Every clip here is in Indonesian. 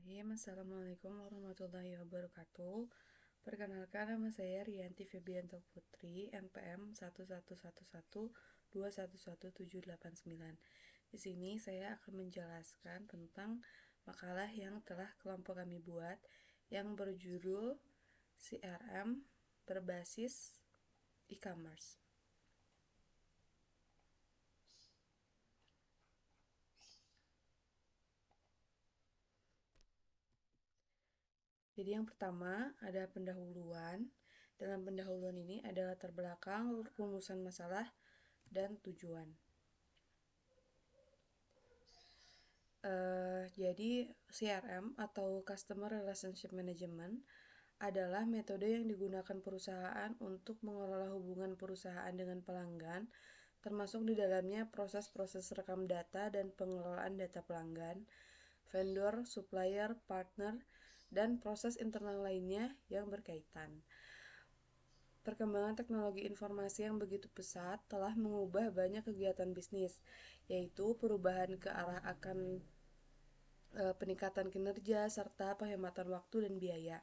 Bismillahirrahmanirrahim. Assalamualaikum warahmatullahi wabarakatuh. Perkenalkan, nama saya Rianti Febianto Putri, NPM 11112111789. Di sini saya akan menjelaskan tentang makalah yang telah kelompok kami buat yang berjudul CRM berbasis e-commerce. Jadi yang pertama ada pendahuluan. Dalam pendahuluan ini ada latar belakang, rumusan masalah, dan tujuan. Jadi CRM atau Customer Relationship Management adalah metode yang digunakan perusahaan untuk mengelola hubungan perusahaan dengan pelanggan, termasuk di dalamnya proses-proses rekam data dan pengelolaan data pelanggan, vendor, supplier, partner, dan proses internal lainnya yang berkaitan. Perkembangan teknologi informasi yang begitu pesat telah mengubah banyak kegiatan bisnis, yaitu perubahan ke arah akan peningkatan kinerja, serta penghematan waktu dan biaya.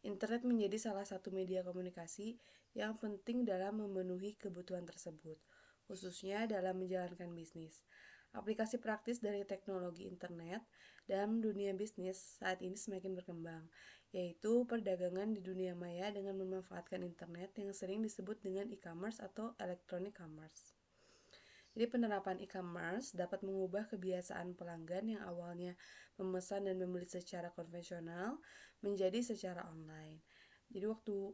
Internet menjadi salah satu media komunikasi yang penting dalam memenuhi kebutuhan tersebut, khususnya dalam menjalankan bisnis. Aplikasi praktis dari teknologi internet dalam dunia bisnis saat ini semakin berkembang, yaitu perdagangan di dunia maya dengan memanfaatkan internet yang sering disebut dengan e-commerce atau electronic commerce. Jadi penerapan e-commerce dapat mengubah kebiasaan pelanggan yang awalnya memesan dan membeli secara konvensional menjadi secara online. Jadi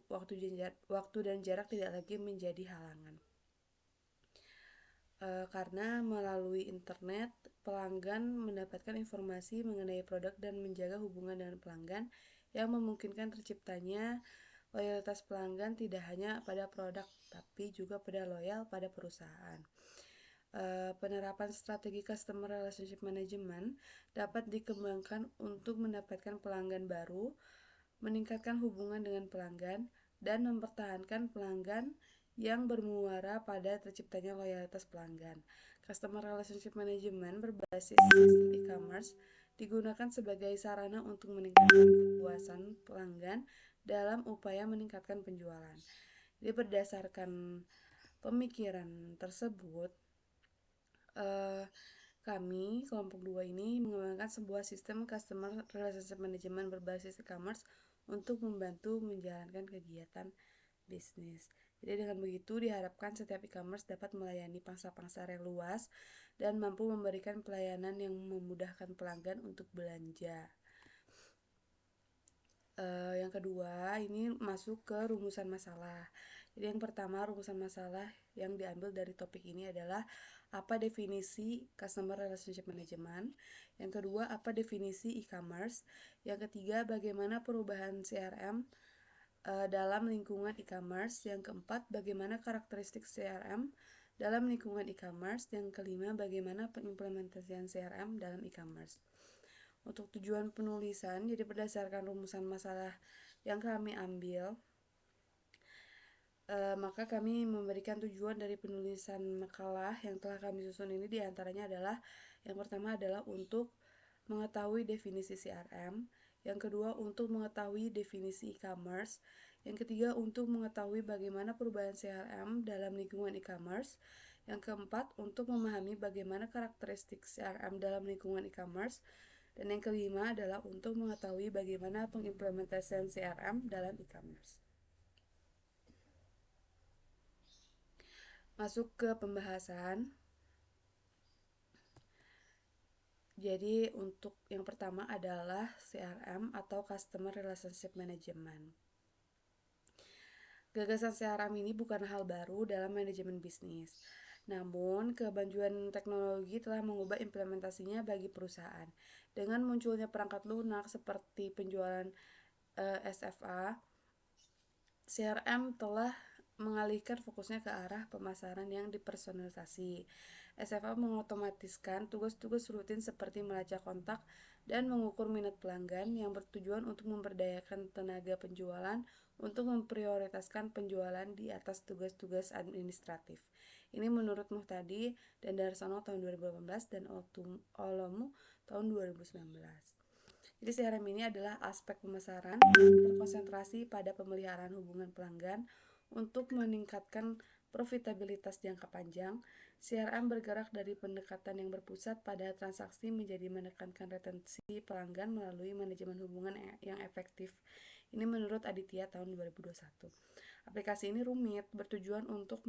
waktu dan jarak tidak lagi menjadi halangan. Karena melalui internet pelanggan mendapatkan informasi mengenai produk dan menjaga hubungan dengan pelanggan yang memungkinkan terciptanya loyalitas pelanggan tidak hanya pada produk tapi juga pada loyal pada perusahaan. Penerapan strategi Customer Relationship Management dapat dikembangkan untuk mendapatkan pelanggan baru, meningkatkan hubungan dengan pelanggan, dan mempertahankan pelanggan yang bermuara pada terciptanya loyalitas pelanggan. Customer Relationship Management berbasis e-commerce digunakan sebagai sarana untuk meningkatkan kepuasan pelanggan dalam upaya meningkatkan penjualan. Jadi berdasarkan pemikiran tersebut, kami, kelompok 2 ini, mengembangkan sebuah sistem Customer Relationship Management berbasis e-commerce untuk membantu menjalankan kegiatan bisnis. Jadi dengan begitu diharapkan setiap e-commerce dapat melayani pangsa pasar yang luas dan mampu memberikan pelayanan yang memudahkan pelanggan untuk belanja. Yang kedua, ini masuk ke rumusan masalah. Jadi yang pertama, rumusan masalah yang diambil dari topik ini adalah apa definisi Customer Relationship Management. Yang kedua, apa definisi e-commerce. Yang ketiga, bagaimana perubahan CRM dalam lingkungan e-commerce. Yang keempat, bagaimana karakteristik CRM dalam lingkungan e-commerce. Yang kelima, bagaimana pengimplementasian CRM dalam e-commerce. Untuk tujuan penulisan, jadi berdasarkan rumusan masalah yang kami ambil, maka kami memberikan tujuan dari penulisan makalah yang telah kami susun ini diantaranya adalah yang pertama adalah untuk mengetahui definisi CRM, yang kedua untuk mengetahui definisi e-commerce, yang ketiga untuk mengetahui bagaimana perubahan CRM dalam lingkungan e-commerce, yang keempat untuk memahami bagaimana karakteristik CRM dalam lingkungan e-commerce, dan yang kelima adalah untuk mengetahui bagaimana pengimplementasian CRM dalam e-commerce. Masuk ke pembahasan. Jadi untuk yang pertama adalah CRM atau Customer Relationship Management. Gagasan CRM ini bukan hal baru dalam manajemen bisnis. Namun, kemajuan teknologi telah mengubah implementasinya bagi perusahaan. Dengan munculnya perangkat lunak seperti penjualan SFA, CRM telah mengalihkan fokusnya ke arah pemasaran yang dipersonalisasi. SFA mengotomatiskan tugas-tugas rutin seperti melacak kontak dan mengukur minat pelanggan yang bertujuan untuk memberdayakan tenaga penjualan untuk memprioritaskan penjualan di atas tugas-tugas administratif. Ini menurut Muhtadi dan Darsono tahun 2018 dan Olomu tahun 2019. Jadi CRM ini adalah aspek pemasaran yang terkonsentrasi pada pemeliharaan hubungan pelanggan untuk meningkatkan profitabilitas jangka panjang. CRM bergerak dari pendekatan yang berpusat pada transaksi menjadi menekankan retensi pelanggan melalui manajemen hubungan yang efektif. Ini menurut Aditya tahun 2021. Aplikasi ini rumit, bertujuan untuk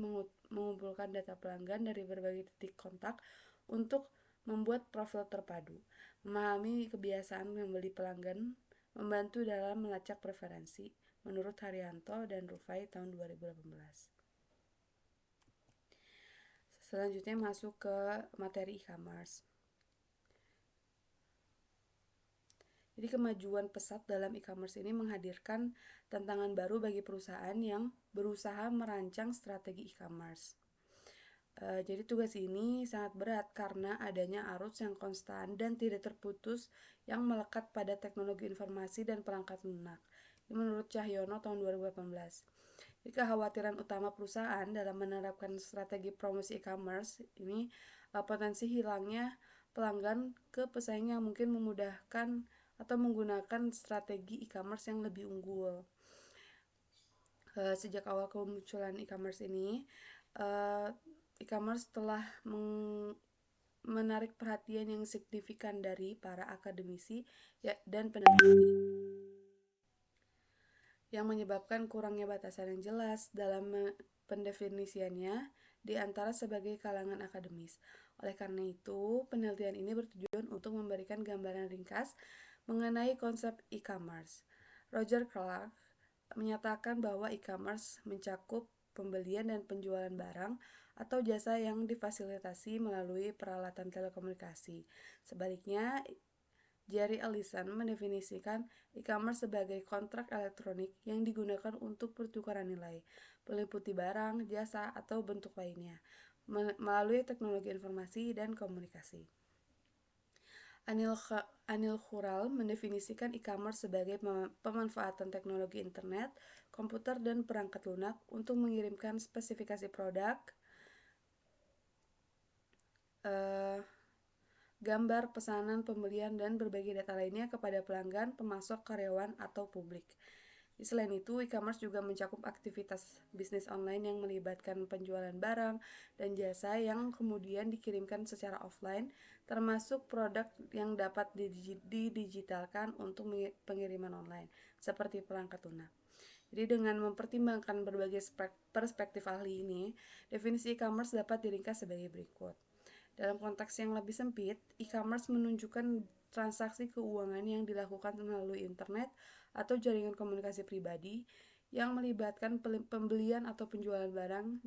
mengumpulkan data pelanggan dari berbagai titik kontak untuk membuat profil terpadu, memahami kebiasaan membeli pelanggan, membantu dalam melacak preferensi, menurut Haryanto dan Rufai tahun 2018. Selanjutnya masuk ke materi e-commerce. Jadi kemajuan pesat dalam e-commerce ini menghadirkan tantangan baru bagi perusahaan yang berusaha merancang strategi e-commerce. Jadi tugas ini sangat berat karena adanya arus yang konstan dan tidak terputus yang melekat pada teknologi informasi dan perangkat lunak. Ini menurut Cahyono tahun 2018. Jadi kekhawatiran utama perusahaan dalam menerapkan strategi promosi e-commerce ini potensi hilangnya pelanggan ke pesaing yang mungkin memudahkan atau menggunakan strategi e-commerce yang lebih unggul. Sejak awal kemunculan e-commerce ini, e-commerce telah menarik perhatian yang signifikan dari para akademisi dan peneliti, yang menyebabkan kurangnya batasan yang jelas dalam pendefinisiannya di antara sebagai kalangan akademis. Oleh karena itu, penelitian ini bertujuan untuk memberikan gambaran ringkas mengenai konsep e-commerce. Roger Clark menyatakan bahwa e-commerce mencakup pembelian dan penjualan barang atau jasa yang difasilitasi melalui peralatan telekomunikasi. Sebaliknya, Jerry Ellison mendefinisikan e-commerce sebagai kontrak elektronik yang digunakan untuk pertukaran nilai, meliputi barang, jasa, atau bentuk lainnya, melalui teknologi informasi dan komunikasi. Anil Khural mendefinisikan e-commerce sebagai pemanfaatan teknologi internet, komputer, dan perangkat lunak untuk mengirimkan spesifikasi produk, gambar, pesanan, pembelian, dan berbagai data lainnya kepada pelanggan, pemasok, karyawan, atau publik. Selain itu, e-commerce juga mencakup aktivitas bisnis online yang melibatkan penjualan barang dan jasa yang kemudian dikirimkan secara offline, termasuk produk yang dapat didigitalkan untuk pengiriman online, seperti perangkat lunak. Jadi dengan mempertimbangkan berbagai perspektif ahli ini, definisi e-commerce dapat diringkas sebagai berikut. Dalam konteks yang lebih sempit, e-commerce menunjukkan transaksi keuangan yang dilakukan melalui internet atau jaringan komunikasi pribadi yang melibatkan pembelian atau penjualan barang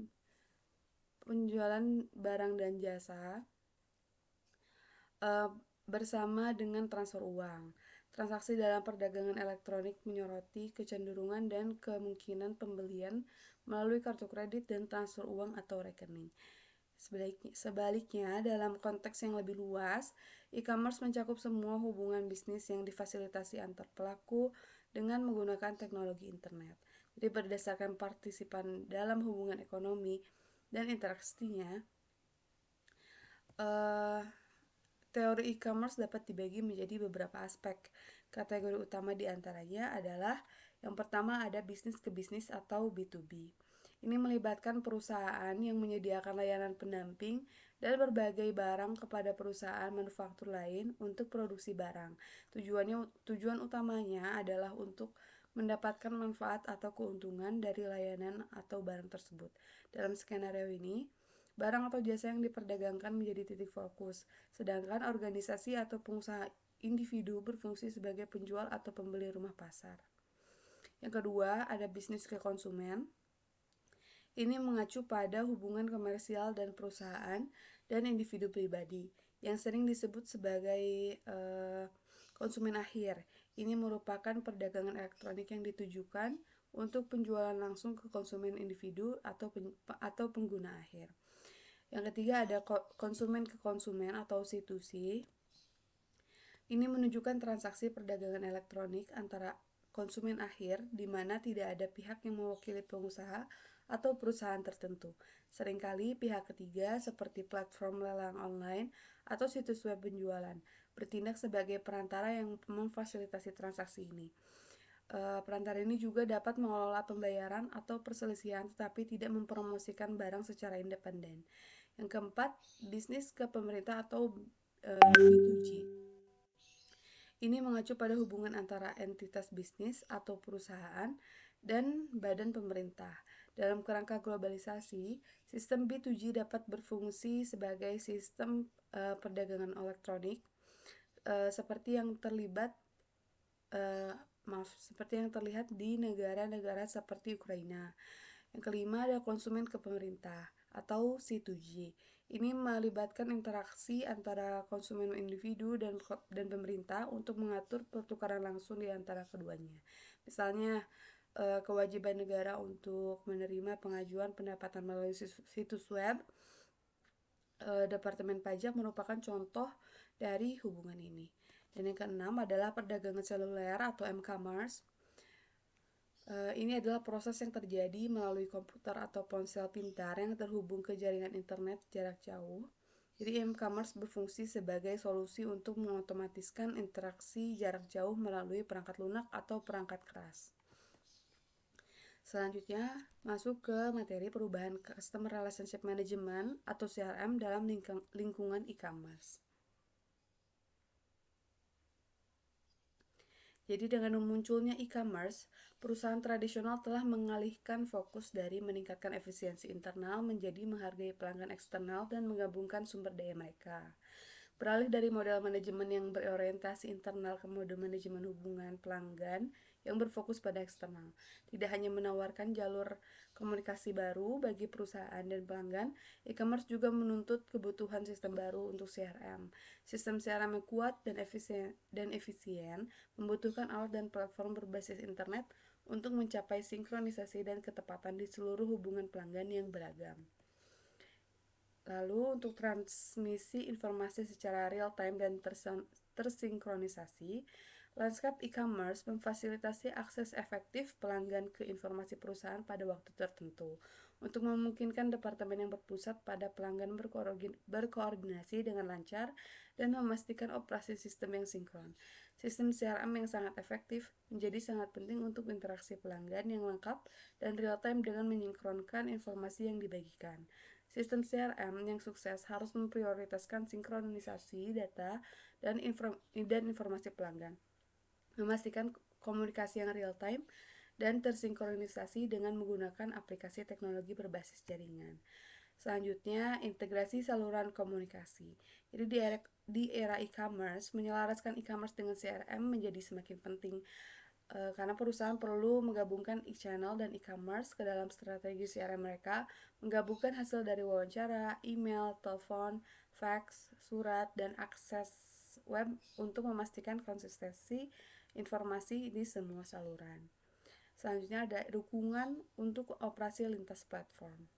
dan jasa bersama dengan transfer uang. Transaksi dalam perdagangan elektronik menyoroti kecenderungan dan kemungkinan pembelian melalui kartu kredit dan transfer uang atau rekening. Sebaliknya, dalam konteks yang lebih luas, e-commerce mencakup semua hubungan bisnis yang difasilitasi antar pelaku dengan menggunakan teknologi internet. Jadi berdasarkan partisipan dalam hubungan ekonomi dan interaksinya, teori e-commerce dapat dibagi menjadi beberapa aspek. Kategori utama diantaranya adalah yang pertama ada bisnis ke bisnis atau B2B. Ini melibatkan perusahaan yang menyediakan layanan pendamping dan berbagai barang kepada perusahaan manufaktur lain untuk produksi barang. Tujuan utamanya adalah untuk mendapatkan manfaat atau keuntungan dari layanan atau barang tersebut. Dalam skenario ini, barang atau jasa yang diperdagangkan menjadi titik fokus, sedangkan organisasi atau pengusaha individu berfungsi sebagai penjual atau pembeli rumah pasar. Yang kedua, ada bisnis ke konsumen. Ini mengacu pada hubungan komersial dan perusahaan dan individu pribadi yang sering disebut sebagai konsumen akhir. Ini merupakan perdagangan elektronik yang ditujukan untuk penjualan langsung ke konsumen individu atau pengguna akhir. Yang ketiga ada konsumen ke konsumen atau C2C. Ini menunjukkan transaksi perdagangan elektronik antara konsumen akhir di mana tidak ada pihak yang mewakili pengusaha atau perusahaan tertentu. Seringkali pihak ketiga seperti platform lelang online atau situs web penjualan. bertindak sebagai perantara yang memfasilitasi transaksi ini. Perantara ini juga dapat mengelola pembayaran atau perselisihan tetapi tidak mempromosikan barang secara independen. Yang keempat, bisnis ke pemerintah atau B2G. Ini mengacu pada hubungan antara entitas bisnis atau perusahaan dan badan pemerintah. Dalam kerangka globalisasi, sistem B2G dapat berfungsi sebagai sistem perdagangan elektronik seperti yang terlihat di negara-negara seperti Ukraina. Yang kelima ada konsumen ke pemerintah atau C2G. Ini melibatkan interaksi antara konsumen individu dan pemerintah untuk mengatur pertukaran langsung di antara keduanya. Misalnya, kewajiban negara untuk menerima pengajuan pendapatan melalui situs web, Departemen Pajak merupakan contoh dari hubungan ini. Dan yang keenam adalah perdagangan seluler atau m-commerce. Ini adalah proses yang terjadi melalui komputer atau ponsel pintar yang terhubung ke jaringan internet jarak jauh. Jadi m-commerce berfungsi sebagai solusi untuk mengotomatiskan interaksi jarak jauh melalui perangkat lunak atau perangkat keras. Selanjutnya, masuk ke materi perubahan Customer Relationship Management atau CRM dalam lingkungan e-commerce. Jadi dengan munculnya e-commerce, perusahaan tradisional telah mengalihkan fokus dari meningkatkan efisiensi internal menjadi menghargai pelanggan eksternal dan menggabungkan sumber daya mereka. Beralih dari model manajemen yang berorientasi internal ke mode manajemen hubungan pelanggan yang berfokus pada eksternal. Tidak hanya menawarkan jalur komunikasi baru bagi perusahaan dan pelanggan, e-commerce juga menuntut kebutuhan sistem baru untuk CRM. Sistem CRM yang kuat dan efisien membutuhkan alat dan platform berbasis internet untuk mencapai sinkronisasi dan ketepatan di seluruh hubungan pelanggan yang beragam. Lalu untuk transmisi informasi secara real time dan tersinkronisasi, lanskap e-commerce memfasilitasi akses efektif pelanggan ke informasi perusahaan pada waktu tertentu untuk memungkinkan departemen yang berpusat pada pelanggan berkoordinasi dengan lancar dan memastikan operasi sistem yang sinkron. Sistem CRM yang sangat efektif menjadi sangat penting untuk interaksi pelanggan yang lengkap dan real time dengan mensinkronkan informasi yang dibagikan. Sistem CRM yang sukses harus memprioritaskan sinkronisasi data dan informasi pelanggan, memastikan komunikasi yang real time dan tersinkronisasi dengan menggunakan aplikasi teknologi berbasis jaringan. Selanjutnya, integrasi saluran komunikasi. Jadi di era e-commerce, menyelaraskan e-commerce dengan CRM menjadi semakin penting karena perusahaan perlu menggabungkan e-channel dan e-commerce ke dalam strategi CRM mereka, menggabungkan hasil dari wawancara, email, telepon, fax, surat, dan akses web untuk memastikan konsistensi informasi di semua saluran. Selanjutnya ada dukungan untuk operasi lintas platform.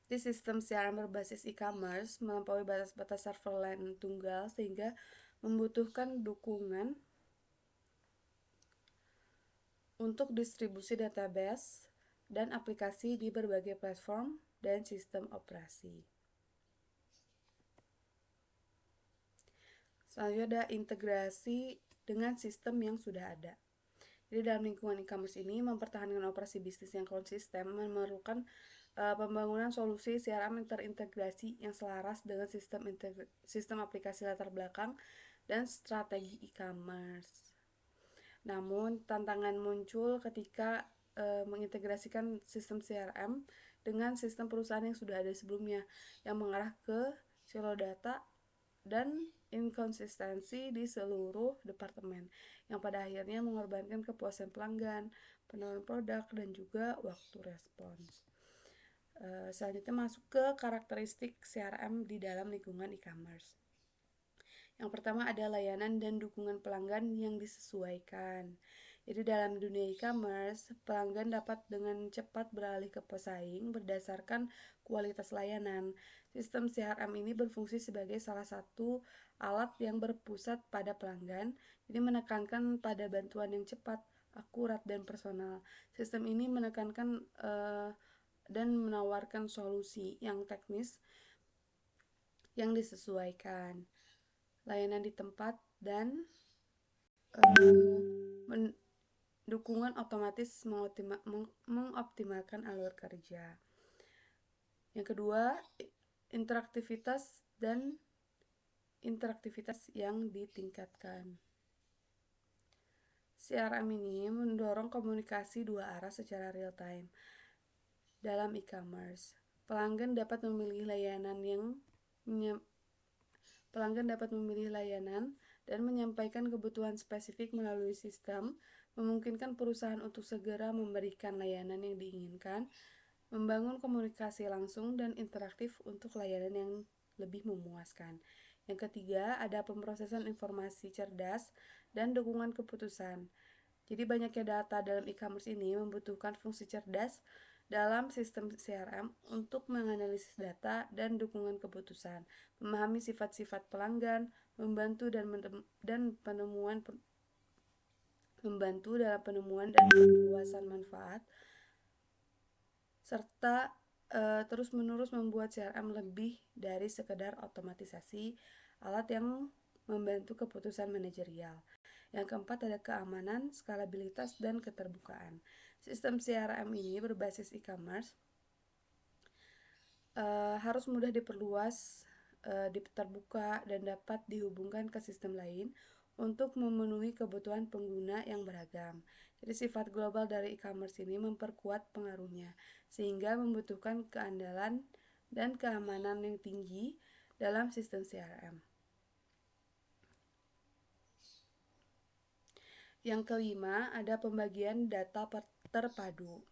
Di sistem CRM berbasis e-commerce melampaui batas-batas server LAN tunggal sehingga membutuhkan dukungan untuk distribusi database dan aplikasi di berbagai platform dan sistem operasi. Selanjutnya ada integrasi dengan sistem yang sudah ada. Jadi dalam lingkungan e-commerce ini mempertahankan operasi bisnis yang konsisten memerlukan pembangunan solusi CRM yang terintegrasi yang selaras dengan sistem aplikasi latar belakang dan strategi e-commerce. Namun, tantangan muncul ketika mengintegrasikan sistem CRM dengan sistem perusahaan yang sudah ada sebelumnya, yang mengarah ke silo data dan inkonsistensi di seluruh departemen, yang pada akhirnya mengorbankan kepuasan pelanggan, penawaran produk, dan juga waktu respons. Selanjutnya masuk ke karakteristik CRM di dalam lingkungan e-commerce. Yang pertama ada layanan dan dukungan pelanggan yang disesuaikan. Jadi dalam dunia e-commerce, pelanggan dapat dengan cepat beralih ke pesaing berdasarkan kualitas layanan. Sistem CRM ini berfungsi sebagai salah satu alat yang berpusat pada pelanggan, jadi menekankan pada bantuan yang cepat, akurat, dan personal. Sistem ini menekankan dan menawarkan solusi yang teknis yang disesuaikan. layanan di tempat, dan dukungan otomatis mengoptimalkan alur kerja. Yang kedua, interaktivitas yang ditingkatkan. CRM ini mendorong komunikasi dua arah secara real time. Dalam e-commerce, pelanggan dapat memilih layanan dan menyampaikan kebutuhan spesifik melalui sistem, memungkinkan perusahaan untuk segera memberikan layanan yang diinginkan, membangun komunikasi langsung dan interaktif untuk layanan yang lebih memuaskan. Yang ketiga, ada pemrosesan informasi cerdas dan dukungan keputusan. Jadi banyaknya data dalam e-commerce ini membutuhkan fungsi cerdas dalam sistem CRM untuk menganalisis data dan dukungan keputusan, memahami sifat-sifat pelanggan, membantu dalam penemuan dan perluasan manfaat, serta terus-menerus membuat CRM lebih dari sekedar otomatisasi alat yang membantu keputusan manajerial. Yang keempat ada keamanan, skalabilitas, dan keterbukaan. Sistem CRM ini berbasis e-commerce harus mudah diperluas, terbuka, dan dapat dihubungkan ke sistem lain untuk memenuhi kebutuhan pengguna yang beragam. Jadi sifat global dari e-commerce ini memperkuat pengaruhnya, sehingga membutuhkan keandalan dan keamanan yang tinggi dalam sistem CRM. Yang kelima, ada pembagian data terpadu.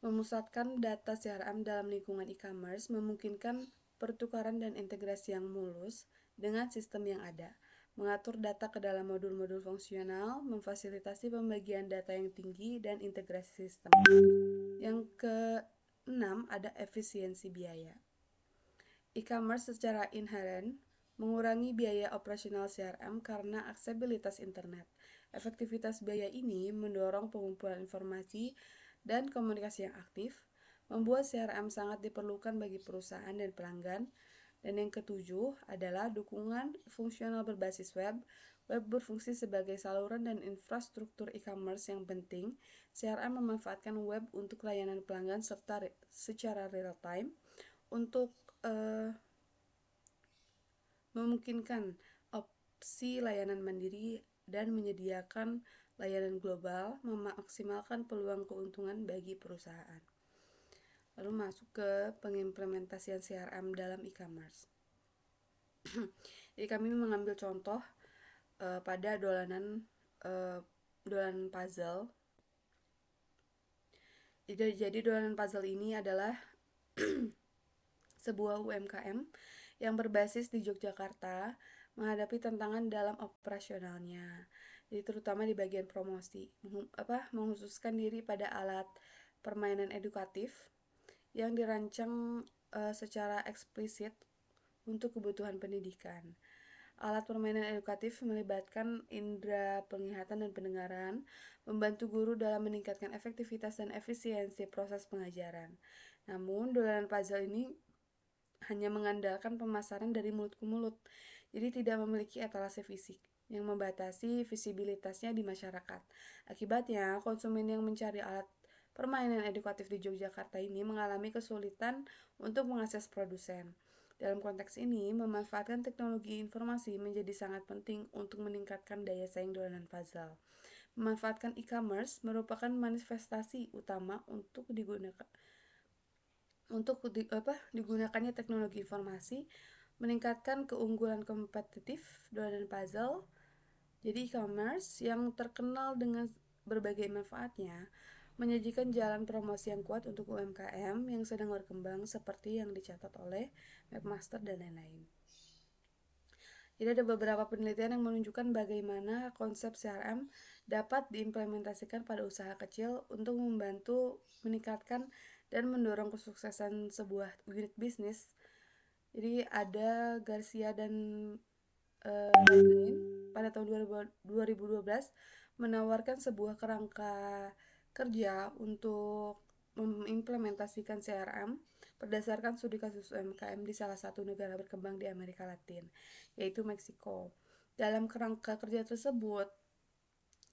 Memusatkan data CRM dalam lingkungan e-commerce memungkinkan pertukaran dan integrasi yang mulus dengan sistem yang ada, mengatur data ke dalam modul-modul fungsional, memfasilitasi pembagian data yang tinggi, dan integrasi sistem. Yang keenam, ada efisiensi biaya. E-commerce secara inheren mengurangi biaya operasional CRM karena aksesibilitas internet. Efektivitas biaya ini mendorong pengumpulan informasi dan komunikasi yang aktif, membuat CRM sangat diperlukan bagi perusahaan dan pelanggan. Dan yang ketujuh adalah dukungan fungsional berbasis web. Web berfungsi sebagai saluran dan infrastruktur e-commerce yang penting. CRM memanfaatkan web untuk layanan pelanggan serta secara real time untuk memungkinkan opsi layanan mandiri dan menyediakan layanan global, memaksimalkan peluang keuntungan bagi perusahaan. Lalu masuk ke pengimplementasian CRM dalam e-commerce. Jadi kami mengambil contoh pada dolanan puzzle. Jadi dolanan puzzle ini adalah sebuah UMKM yang berbasis di Yogyakarta menghadapi tantangan dalam operasionalnya. Jadi terutama di bagian promosi, menghususkan diri pada alat permainan edukatif yang dirancang secara eksplisit untuk kebutuhan pendidikan. Alat permainan edukatif melibatkan indera penglihatan dan pendengaran, membantu guru dalam meningkatkan efektivitas dan efisiensi proses pengajaran. Namun, dolanan puzzle ini hanya mengandalkan pemasaran dari mulut ke mulut, jadi tidak memiliki etalase fisik yang membatasi visibilitasnya di masyarakat. Akibatnya, konsumen yang mencari alat permainan edukatif di Yogyakarta ini mengalami kesulitan untuk mengakses produsen. Dalam konteks ini, memanfaatkan teknologi informasi menjadi sangat penting untuk meningkatkan daya saing dolanan puzzle. Memanfaatkan e-commerce merupakan manifestasi utama untuk digunakannya teknologi informasi, meningkatkan keunggulan kompetitif dolanan puzzle. Jadi e-commerce yang terkenal dengan berbagai manfaatnya menyajikan jalan promosi yang kuat untuk UMKM yang sedang berkembang seperti yang dicatat oleh Webmaster dan lain-lain. Jadi ada beberapa penelitian yang menunjukkan bagaimana konsep CRM dapat diimplementasikan pada usaha kecil untuk membantu meningkatkan dan mendorong kesuksesan sebuah unit bisnis. Jadi ada Garcia dan lain-lain pada tahun 2012 menawarkan sebuah kerangka kerja untuk mengimplementasikan CRM berdasarkan studi kasus UMKM di salah satu negara berkembang di Amerika Latin, yaitu Meksiko. Dalam kerangka kerja tersebut,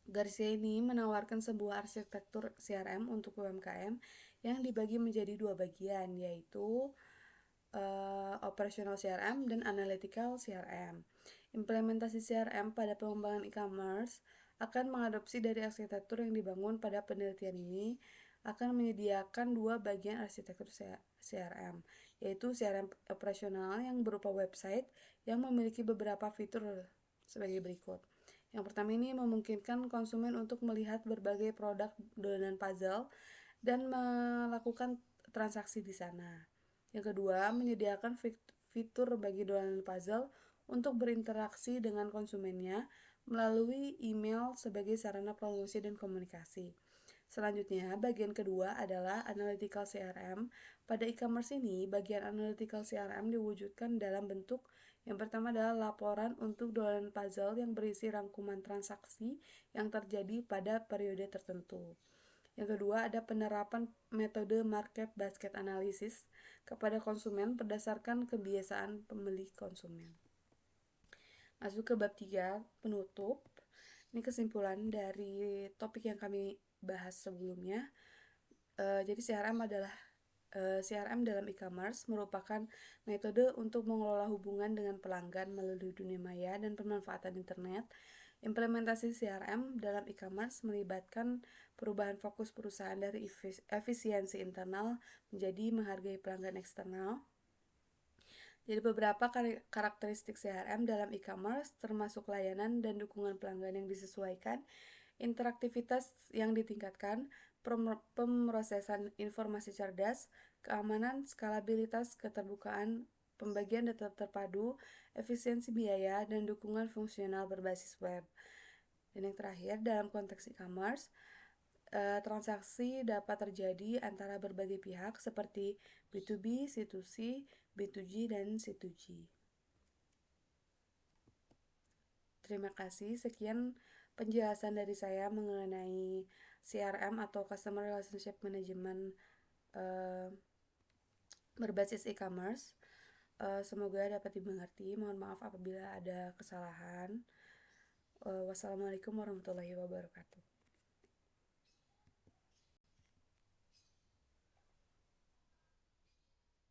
Garcia ini menawarkan sebuah arsitektur CRM untuk UMKM yang dibagi menjadi dua bagian, yaitu operational CRM dan analytical CRM. Implementasi CRM pada pengembangan e-commerce akan mengadopsi dari arsitektur yang dibangun pada penelitian ini akan menyediakan dua bagian arsitektur CRM, yaitu CRM operasional yang berupa website yang memiliki beberapa fitur sebagai berikut. Yang pertama ini memungkinkan konsumen untuk melihat berbagai produk dolanan puzzle dan melakukan transaksi di sana. Yang kedua, menyediakan fitur bagi dolanan puzzle untuk berinteraksi dengan konsumennya melalui email sebagai sarana promosi dan komunikasi. Selanjutnya, bagian kedua adalah analytical CRM. Pada e-commerce ini, bagian analytical CRM diwujudkan dalam bentuk yang pertama adalah laporan untuk dolanan puzzle yang berisi rangkuman transaksi yang terjadi pada periode tertentu. Yang kedua, ada penerapan metode market basket analysis kepada konsumen berdasarkan kebiasaan pembeli konsumen. Masuk ke bab 3, penutup. Ini kesimpulan dari topik yang kami bahas sebelumnya. Jadi CRM dalam e-commerce merupakan metode untuk mengelola hubungan dengan pelanggan melalui dunia maya dan pemanfaatan internet. Implementasi CRM dalam e-commerce melibatkan perubahan fokus perusahaan dari efisiensi internal menjadi menghargai pelanggan eksternal. Jadi beberapa karakteristik CRM dalam e-commerce termasuk layanan dan dukungan pelanggan yang disesuaikan, interaktivitas yang ditingkatkan, pemrosesan informasi cerdas, keamanan, skalabilitas, keterbukaan, pembagian data terpadu, efisiensi biaya, dan dukungan fungsional berbasis web. Dan yang terakhir, dalam konteks e-commerce, transaksi dapat terjadi antara berbagai pihak seperti B2B, C2C, B2G, dan C2G. Terima kasih. Sekian penjelasan dari saya mengenai CRM atau Customer Relationship Management berbasis e-commerce. Semoga dapat dimengerti. Mohon maaf apabila ada kesalahan. Wassalamualaikum warahmatullahi wabarakatuh.